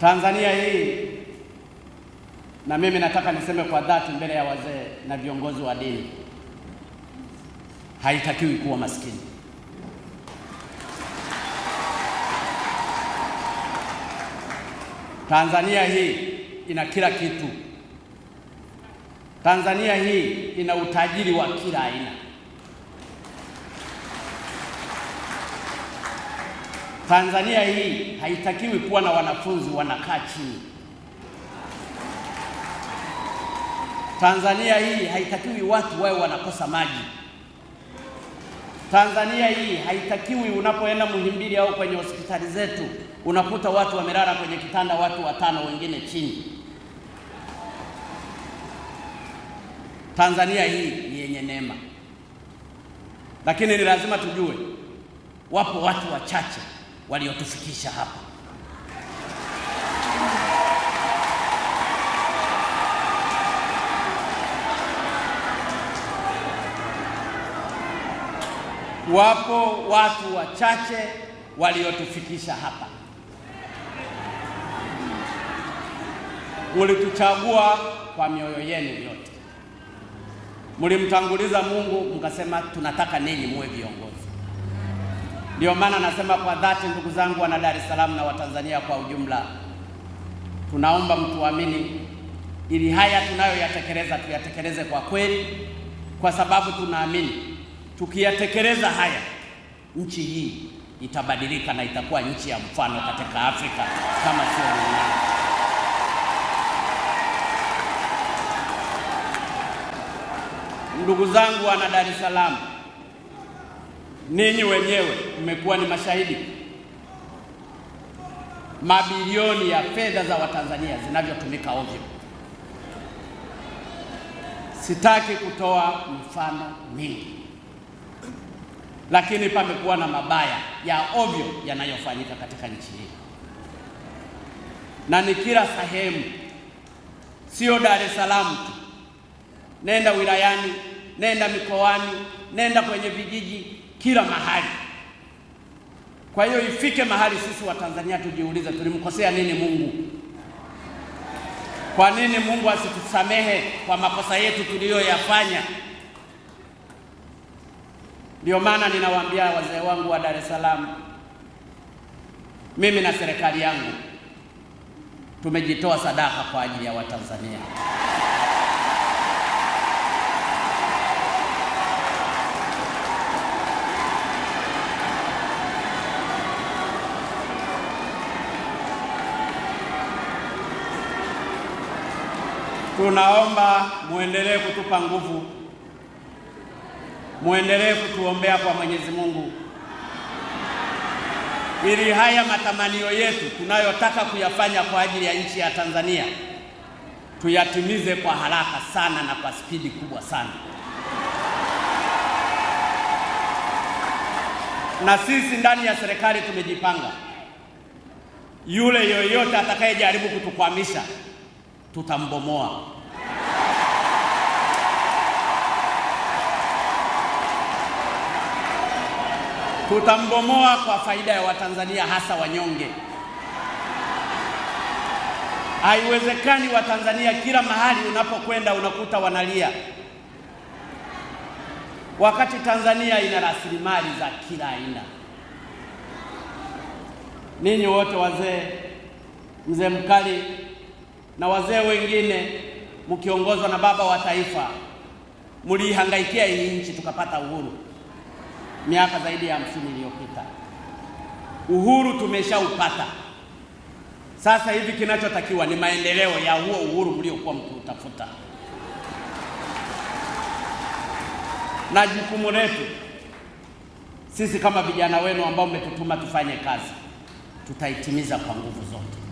Tanzania hii, na mimi nataka niseme kwa dhati mbele ya wazee na viongozi wa dini, haitakiwi kuwa maskini. Tanzania hii ina kila kitu. Tanzania hii ina utajiri wa kila aina. Tanzania hii haitakiwi kuwa na wanafunzi wanakaa chini. Tanzania hii haitakiwi watu wawe wanakosa maji. Tanzania hii haitakiwi unapoenda Muhimbili au kwenye hospitali zetu unakuta watu wamelala kwenye kitanda, watu 5 wengine chini. Tanzania hii ni yenye neema, lakini ni lazima tujue wapo watu wachache waliotufikisha hapa. Wapo watu wachache waliotufikisha hapa. Mlituchagua kwa mioyo yenu yote. Mlimtanguliza Mungu mkasema tunataka ninyi muwe viongozi. Ndio maana nasema kwa dhati, ndugu zangu wana Dar es Salaam na Watanzania kwa ujumla, tunaomba mtuamini ili haya tunayoyatekeleza tuyatekeleze kwa kweli, kwa sababu tunaamini tukiyatekeleza haya nchi hii itabadilika na itakuwa nchi ya mfano katika Afrika kama sio duniani. Ndugu zangu wana Dar es Salaam, ninyi wenyewe mmekuwa ni mashahidi mabilioni ya fedha za Watanzania zinavyotumika ovyo. Sitaki kutoa mfano mingi, lakini pamekuwa na mabaya ya ovyo yanayofanyika katika nchi hii, na ni kila sehemu, sio Dar es Salaam tu. Nenda wilayani, nenda mikoani, nenda kwenye vijiji, kila mahali. Kwa hiyo ifike mahali sisi wa Tanzania tujiulize, tulimkosea nini Mungu? Kwa nini Mungu asitusamehe kwa makosa yetu tuliyoyafanya? Ndio maana ninawaambia wazee wangu wa Dar es Salaam, mimi na serikali yangu tumejitoa sadaka kwa ajili ya Watanzania. Tunaomba muendelee kutupa nguvu, muendelee kutuombea kwa Mwenyezi Mungu, ili haya matamanio yetu tunayotaka kuyafanya kwa ajili ya nchi ya Tanzania tuyatimize kwa haraka sana na kwa spidi kubwa sana. Na sisi ndani ya serikali tumejipanga, yule yoyote atakayejaribu kutukwamisha tutambomoa. Tutambomoa kwa faida ya Watanzania, hasa wanyonge. Haiwezekani Watanzania kila mahali unapokwenda unakuta wanalia, wakati Tanzania ina rasilimali za kila aina. Ninyi wote wazee, mzee Mkali na wazee wengine mkiongozwa na baba wa taifa, mlihangaikia hii nchi tukapata uhuru miaka zaidi ya 50 iliyopita. Uhuru tumeshaupata. Sasa hivi kinachotakiwa ni maendeleo ya huo uhuru mliokuwa mkiutafuta. Na jukumu letu sisi kama vijana wenu ambao mmetutuma tufanye kazi, tutaitimiza kwa nguvu zote.